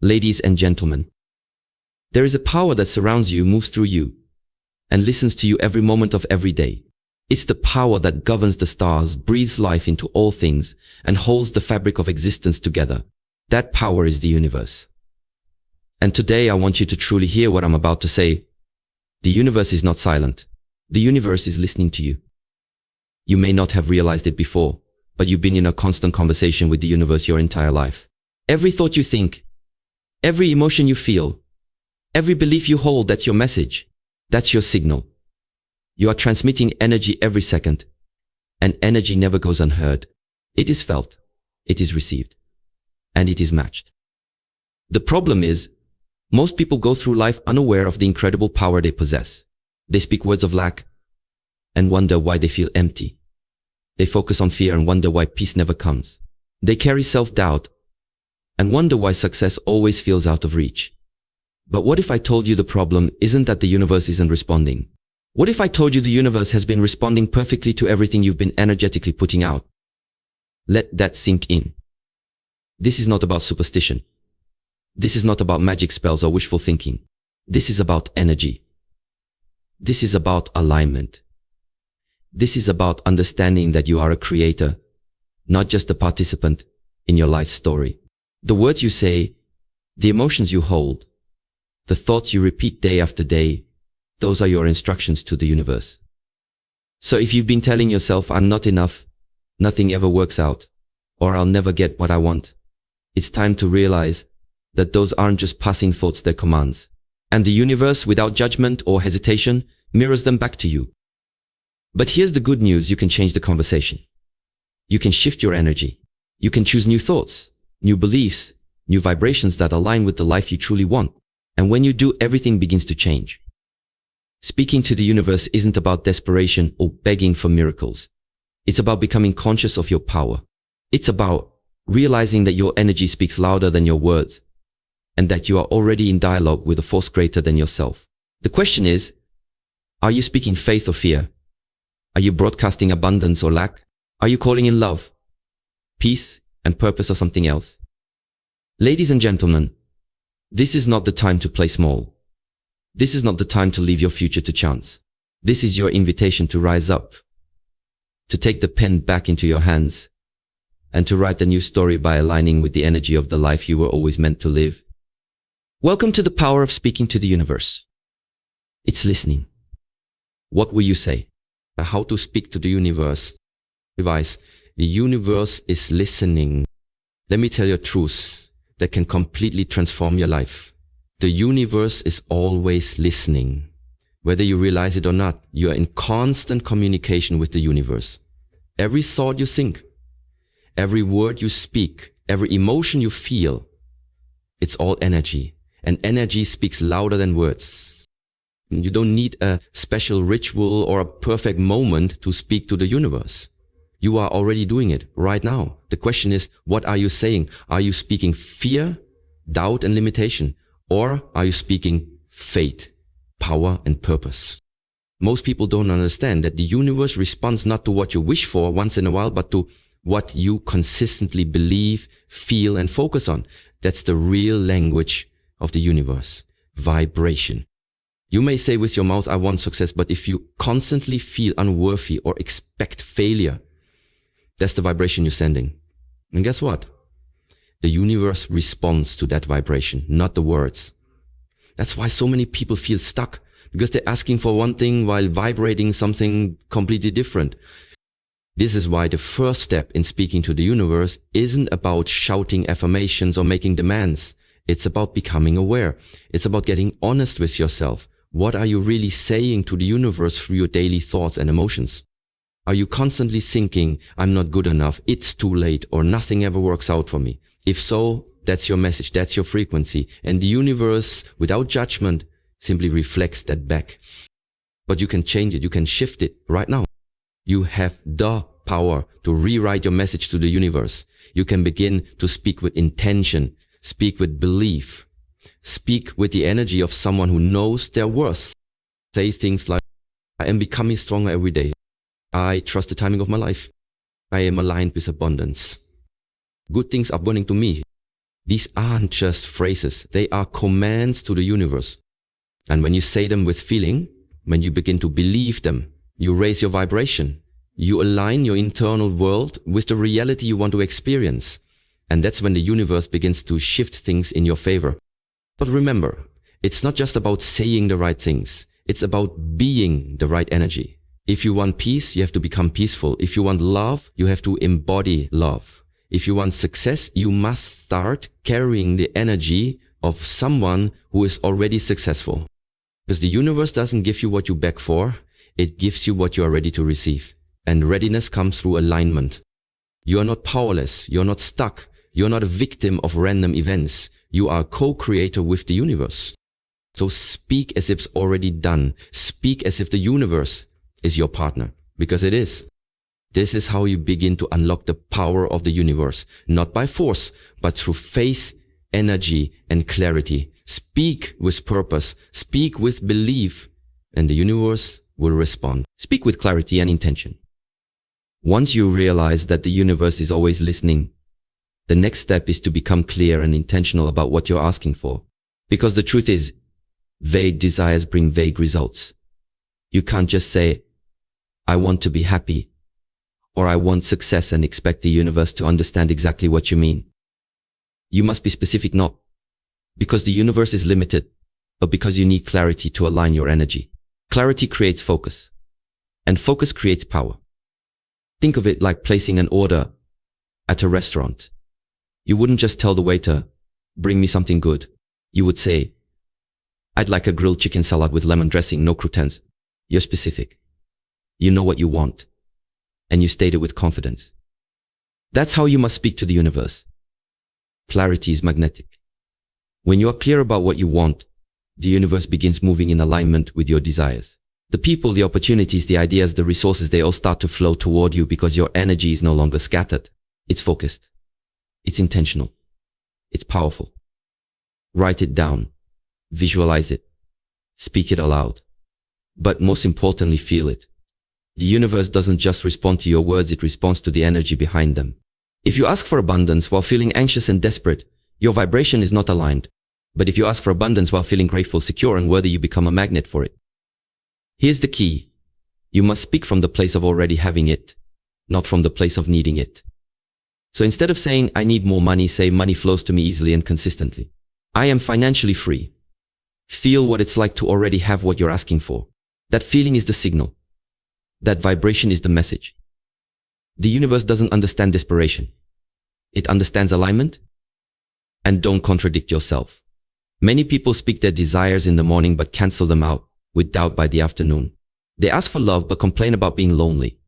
Ladies and gentlemen, there is a power that surrounds you, moves through you, and listens to you every moment of every day. It's the power that governs the stars, breathes life into all things, and holds the fabric of existence together. That power is the universe. And today I want you to truly hear what I'm about to say. The universe is not silent. The universe is listening to you. You may not have realized it before, but you've been in a constant conversation with the universe your entire life. Every thought you think, every emotion you feel, every belief you hold, that's your message. That's your signal. You are transmitting energy every second, and energy never goes unheard. It is felt, it is received, and it is matched. The problem is, most people go through life unaware of the incredible power they possess. They speak words of lack and wonder why they feel empty. They focus on fear and wonder why peace never comes. They carry self-doubt and wonder why success always feels out of reach. But what if I told you the problem isn't that the universe isn't responding? What if I told you the universe has been responding perfectly to everything you've been energetically putting out? Let that sink in. This is not about superstition. This is not about magic spells or wishful thinking. This is about energy. This is about alignment. This is about understanding that you are a creator, not just a participant in your life story. The words you say, the emotions you hold, the thoughts you repeat day after day, those are your instructions to the universe. So if you've been telling yourself, I'm not enough, nothing ever works out, or I'll never get what I want, it's time to realize that those aren't just passing thoughts, they're commands. And the universe, without judgment or hesitation, mirrors them back to you. But here's the good news: you can change the conversation. You can shift your energy. You can choose new thoughts, new beliefs, new vibrations that align with the life you truly want. And when you do, everything begins to change. Speaking to the universe isn't about desperation or begging for miracles. It's about becoming conscious of your power. It's about realizing that your energy speaks louder than your words, and that you are already in dialogue with a force greater than yourself. The question is, are you speaking faith or fear? Are you broadcasting abundance or lack? Are you calling in love, peace, and purpose, or something else? Ladies and gentlemen, this is not the time to play small. This is not the time to leave your future to chance. This is your invitation to rise up, to take the pen back into your hands, and to write a new story by aligning with the energy of the life you were always meant to live. Welcome to the power of speaking to the universe. It's listening. What will you say? How to speak to the universe. Device. The universe is listening. Let me tell you a truth that can completely transform your life. The universe is always listening. Whether you realize it or not, you are in constant communication with the universe. Every thought you think, every word you speak, every emotion you feel, it's all energy. And energy speaks louder than words. You don't need a special ritual or a perfect moment to speak to the universe. You are already doing it right now. The question is, what are you saying? Are you speaking fear, doubt, and limitation? Or are you speaking faith, power, and purpose? Most people don't understand that the universe responds not to what you wish for once in a while, but to what you consistently believe, feel, and focus on. That's the real language of the universe. Vibration. You may say with your mouth, I want success, but if you constantly feel unworthy or expect failure, that's the vibration you're sending. And guess what? The universe responds to that vibration, not the words. That's why so many people feel stuck, because they're asking for one thing while vibrating something completely different. This is why the first step in speaking to the universe isn't about shouting affirmations or making demands. It's about becoming aware. It's about getting honest with yourself. What are you really saying to the universe through your daily thoughts and emotions? Are you constantly thinking, I'm not good enough, it's too late, or nothing ever works out for me? If so, that's your message, that's your frequency. And the universe, without judgment, simply reflects that back. But you can change it, you can shift it right now. You have the power to rewrite your message to the universe. You can begin to speak with intention, speak with belief, speak with the energy of someone who knows their worth. Say things like, I am becoming stronger every day. I trust the timing of my life. I am aligned with abundance. Good things are happening to me. These aren't just phrases, they are commands to the universe. And when you say them with feeling, when you begin to believe them, you raise your vibration. You align your internal world with the reality you want to experience. And that's when the universe begins to shift things in your favor. But remember, it's not just about saying the right things. It's about being the right energy. If you want peace, you have to become peaceful. If you want love, you have to embody love. If you want success, you must start carrying the energy of someone who is already successful. Because the universe doesn't give you what you beg for, it gives you what you are ready to receive. And readiness comes through alignment. You are not powerless, you're not stuck, you're not a victim of random events. You are a co-creator with the universe. So speak as if it's already done. Speak as if the universe is your partner, because it is. This is how you begin to unlock the power of the universe, not by force, but through faith, energy, and clarity. Speak with purpose, speak with belief, and the universe will respond. Speak with clarity and intention. Once you realize that the universe is always listening, the next step is to become clear and intentional about what you're asking for. Because the truth is, vague desires bring vague results. You can't just say, I want to be happy, or I want success, and expect the universe to understand exactly what you mean. You must be specific, not because the universe is limited, but because you need clarity to align your energy. Clarity creates focus, and focus creates power. Think of it like placing an order at a restaurant. You wouldn't just tell the waiter, bring me something good. You would say, I'd like a grilled chicken salad with lemon dressing, no croutons. You're specific. You know what you want, and you state it with confidence. That's how you must speak to the universe. Clarity is magnetic. When you are clear about what you want, the universe begins moving in alignment with your desires. The people, the opportunities, the ideas, the resources, they all start to flow toward you because your energy is no longer scattered. It's focused. It's intentional. It's powerful. Write it down. Visualize it. Speak it aloud. But most importantly, feel it. The universe doesn't just respond to your words, it responds to the energy behind them. If you ask for abundance while feeling anxious and desperate, your vibration is not aligned. But if you ask for abundance while feeling grateful, secure, and worthy, you become a magnet for it. Here's the key. You must speak from the place of already having it, not from the place of needing it. So instead of saying, I need more money, say, money flows to me easily and consistently. I am financially free. Feel what it's like to already have what you're asking for. That feeling is the signal. That vibration is the message. The universe doesn't understand desperation. It understands alignment. And don't contradict yourself. Many people speak their desires in the morning but cancel them out with doubt by the afternoon. They ask for love but complain about being lonely.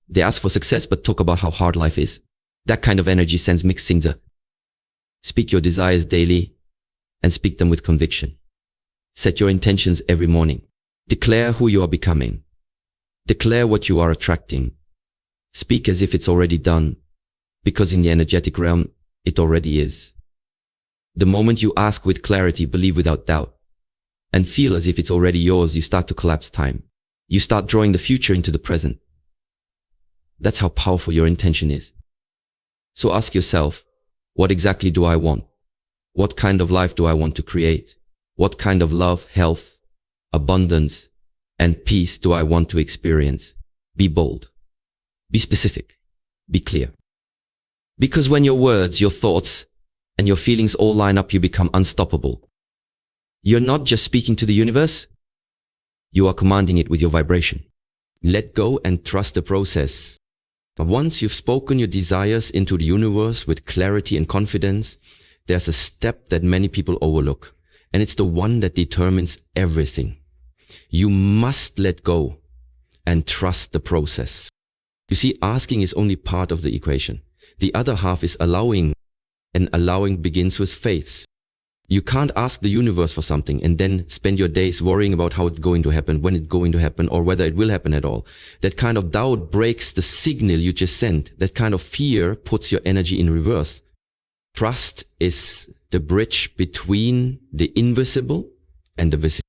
They ask for success but talk about how hard life is. That kind of energy sends mixed signals. Speak your desires daily and speak them with conviction. Set your intentions every morning. Declare who you are becoming. Declare what you are attracting. Speak as if it's already done, because in the energetic realm, it already is. The moment you ask with clarity, believe without doubt, and feel as if it's already yours, you start to collapse time. You start drawing the future into the present. That's how powerful your intention is. So ask yourself, what exactly do I want? What kind of life do I want to create? What kind of love, health, abundance, and peace do I want to experience? Be bold. Be specific. Be clear. Because when your words, your thoughts, and your feelings all line up, you become unstoppable. You're not just speaking to the universe, you are commanding it with your vibration. Let go and trust the process. Once you've spoken your desires into the universe with clarity and confidence, there's a step that many people overlook, and it's the one that determines everything. You must let go and trust the process. You see, asking is only part of the equation. The other half is allowing, and allowing begins with faith. You can't ask the universe for something and then spend your days worrying about how it's going to happen, when it's going to happen, or whether it will happen at all. That kind of doubt breaks the signal you just sent. That kind of fear puts your energy in reverse. Trust is the bridge between the invisible and the visible.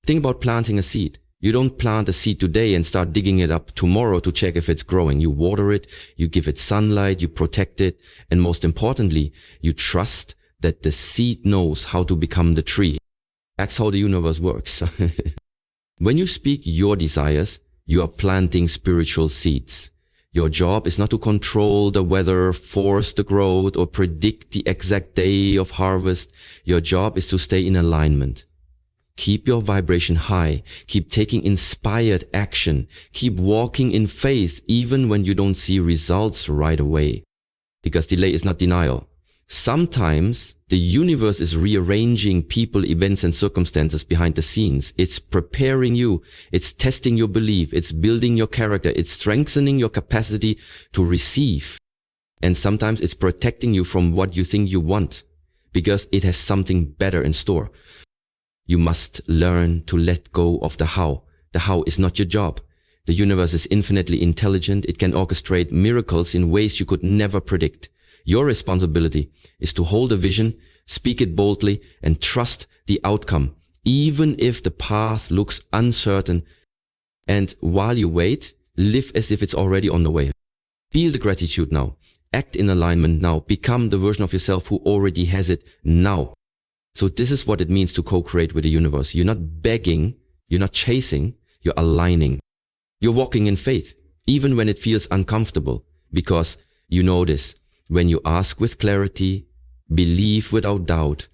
Think about planting a seed. You don't plant a seed today and start digging it up tomorrow to check if it's growing. You water it, you give it sunlight, you protect it, and most importantly, you trust that the seed knows how to become the tree. That's how the universe works. When you speak your desires, you are planting spiritual seeds. Your job is not to control the weather, force the growth, or predict the exact day of harvest. Your job is to stay in alignment. Keep your vibration high. Keep taking inspired action. Keep walking in faith even when you don't see results right away. Because delay is not denial. Sometimes the universe is rearranging people, events, and circumstances behind the scenes. It's preparing you. It's testing your belief. It's building your character. It's strengthening your capacity to receive. And sometimes it's protecting you from what you think you want, because it has something better in store. You must learn to let go of the how. The how is not your job. The universe is infinitely intelligent. It can orchestrate miracles in ways you could never predict. Your responsibility is to hold a vision, speak it boldly, and trust the outcome, even if the path looks uncertain. And while you wait, live as if it's already on the way. Feel the gratitude now. Act in alignment now. Become the version of yourself who already has it now. So this is what it means to co-create with the universe. You're not begging, you're not chasing, you're aligning. You're walking in faith, even when it feels uncomfortable, because you know this. When you ask with clarity, believe without doubt,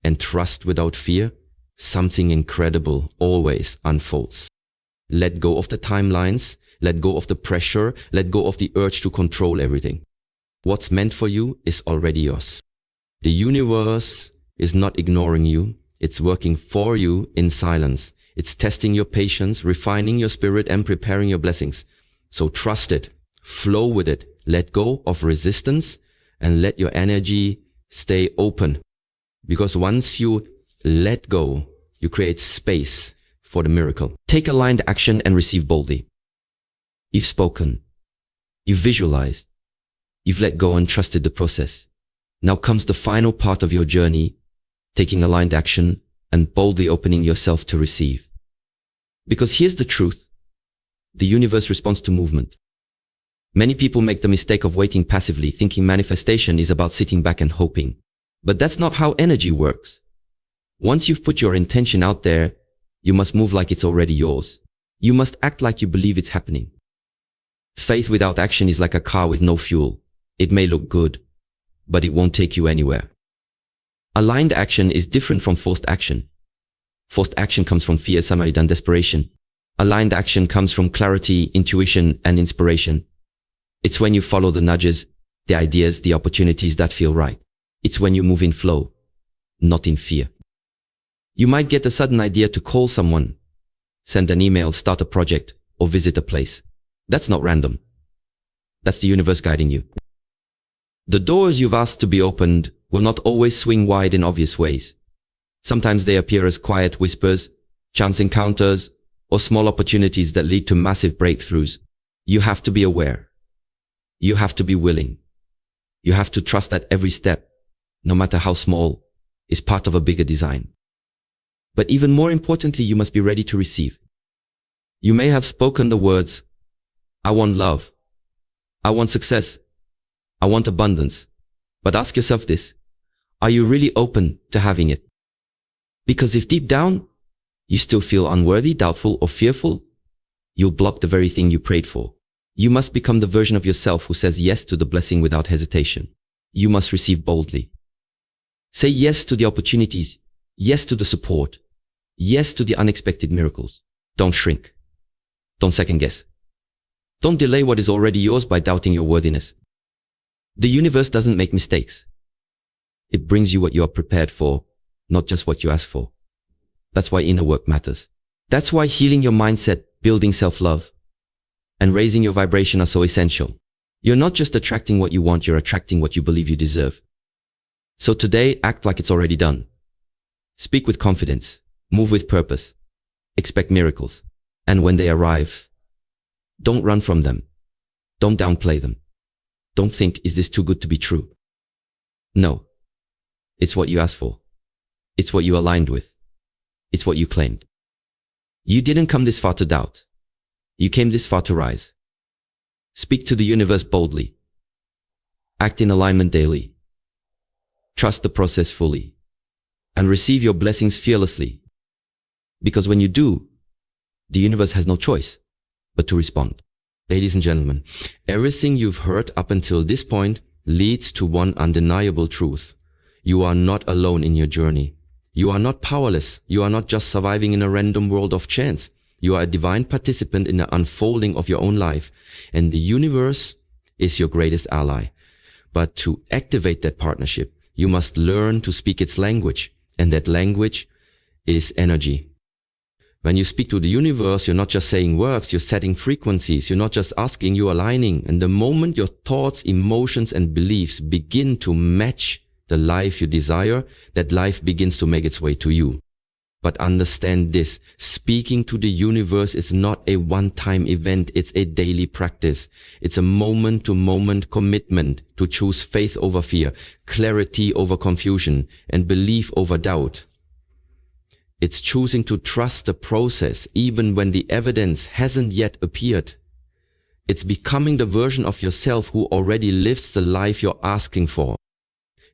and trust without fear, something incredible always unfolds. Let go of the timelines, let go of the pressure, let go of the urge to control everything. What's meant for you is already yours. The universe is not ignoring you. It's working for you in silence. It's testing your patience, refining your spirit, and preparing your blessings. So trust it, flow with it, let go of resistance, and let your energy stay open. Because once you let go, you create space for the miracle. Take aligned action and receive boldly. You've spoken. You've visualized. You've let go and trusted the process. Now comes the final part of your journey, taking aligned action and boldly opening yourself to receive. Because here's the truth. The universe responds to movement. Many people make the mistake of waiting passively, thinking manifestation is about sitting back and hoping. But that's not how energy works. Once you've put your intention out there, you must move like it's already yours. You must act like you believe it's happening. Faith without action is like a car with no fuel. It may look good, but it won't take you anywhere. Aligned action is different from forced action. Forced action comes from fear, summary, and desperation. Aligned action comes from clarity, intuition, and inspiration. It's when you follow the nudges, the ideas, the opportunities that feel right. It's when you move in flow, not in fear. You might get a sudden idea to call someone, send an email, start a project, or visit a place. That's not random. That's the universe guiding you. The doors you've asked to be opened will not always swing wide in obvious ways. Sometimes they appear as quiet whispers, chance encounters, or small opportunities that lead to massive breakthroughs. You have to be aware. You have to be willing. You have to trust that every step, no matter how small, is part of a bigger design. But even more importantly, you must be ready to receive. You may have spoken the words, I want love. I want success. I want abundance. But ask yourself this, are you really open to having it? Because if deep down, you still feel unworthy, doubtful, or fearful, you'll block the very thing you prayed for. You must become the version of yourself who says yes to the blessing without hesitation. You must receive boldly. Say yes to the opportunities, yes to the support, yes to the unexpected miracles. Don't shrink. Don't second guess. Don't delay what is already yours by doubting your worthiness. The universe doesn't make mistakes. It brings you what you are prepared for, not just what you ask for. That's why inner work matters. That's why healing your mindset, building self-love, and raising your vibration are so essential. You're not just attracting what you want, you're attracting what you believe you deserve. So today, act like it's already done. Speak with confidence, move with purpose, expect miracles. And when they arrive, don't run from them. Don't downplay them. Don't think, is this too good to be true? No. It's what you asked for. It's what you aligned with. It's what you claimed. You didn't come this far to doubt. You came this far to rise. Speak to the universe boldly. Act in alignment daily. Trust the process fully. And receive your blessings fearlessly. Because when you do, the universe has no choice but to respond. Ladies and gentlemen, everything you've heard up until this point leads to one undeniable truth. You are not alone in your journey. You are not powerless. You are not just surviving in a random world of chance. You are a divine participant in the unfolding of your own life. And the universe is your greatest ally. But to activate that partnership, you must learn to speak its language. And that language is energy. When you speak to the universe, you're not just saying words, you're setting frequencies. You're not just asking, you're aligning. And the moment your thoughts, emotions, and beliefs begin to match the life you desire, that life begins to make its way to you. But understand this, speaking to the universe is not a one-time event, it's a daily practice. It's a moment-to-moment commitment to choose faith over fear, clarity over confusion, and belief over doubt. It's choosing to trust the process even when the evidence hasn't yet appeared. It's becoming the version of yourself who already lives the life you're asking for.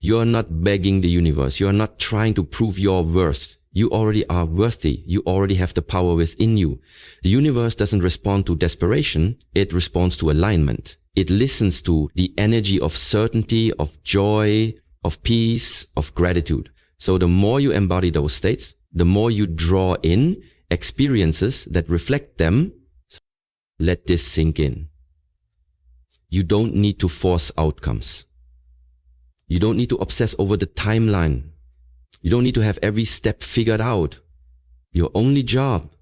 You're not begging the universe. You're not trying to prove your worth. You already are worthy. You already have the power within you. The universe doesn't respond to desperation. It responds to alignment. It listens to the energy of certainty, of joy, of peace, of gratitude. So the more you embody those states, the more you draw in experiences that reflect them. Let this sink in. You don't need to force outcomes. You don't need to obsess over the timeline. You don't need to have every step figured out. Your only job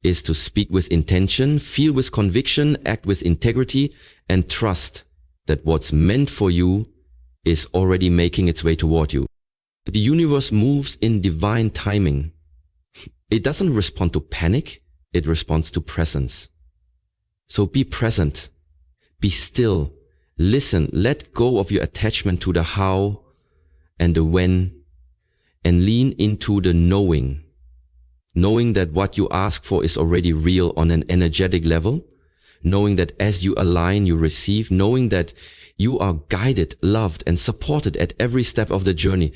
is to speak with intention, feel with conviction, act with integrity, and trust that what's meant for you is already making its way toward you. The universe moves in divine timing. It doesn't respond to panic, it responds to presence. So be present, be still, listen, let go of your attachment to the how and the when, and lean into the knowing. Knowing that what you ask for is already real on an energetic level, knowing that as you align, you receive, knowing that you are guided, loved, and supported at every step of the journey.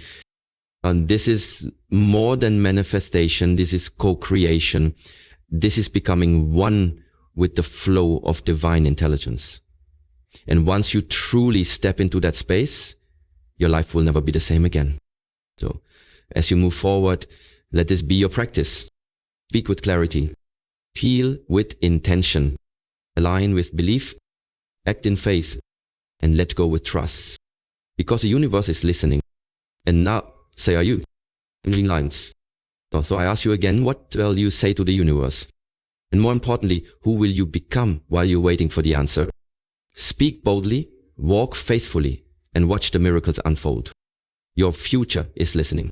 And this is more than manifestation. This is co-creation. This is becoming one with the flow of divine intelligence. And once you truly step into that space, your life will never be the same again. So as you move forward, let this be your practice. Speak with clarity. Feel with intention. Align with belief. Act in faith. And let go with trust. Because the universe is listening. And now, say, are you? In lines. So I ask you again, what will you say to the universe? And more importantly, who will you become while you're waiting for the answer? Speak boldly, walk faithfully, and watch the miracles unfold. Your future is listening.